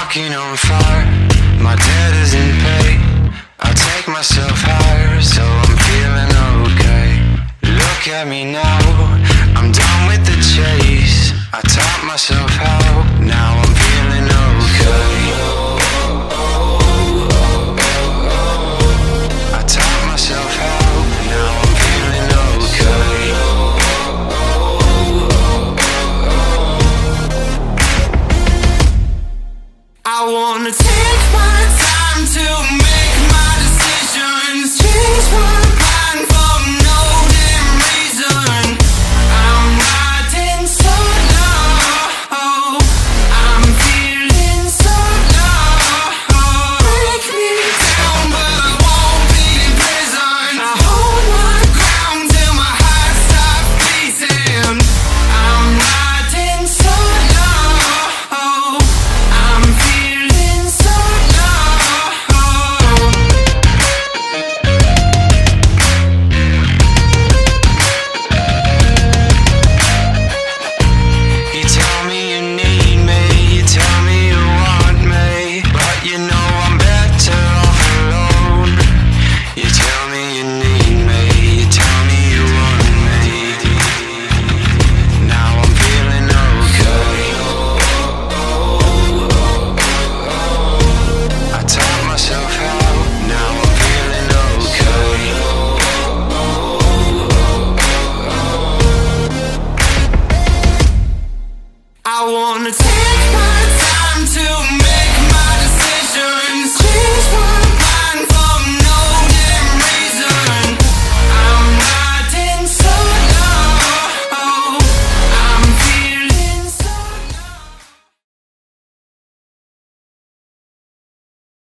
Walking on fire, my debt is in pay. I take myself higher, so I'm feeling okay. Look at me now, I'm done with the chase. I taught myself how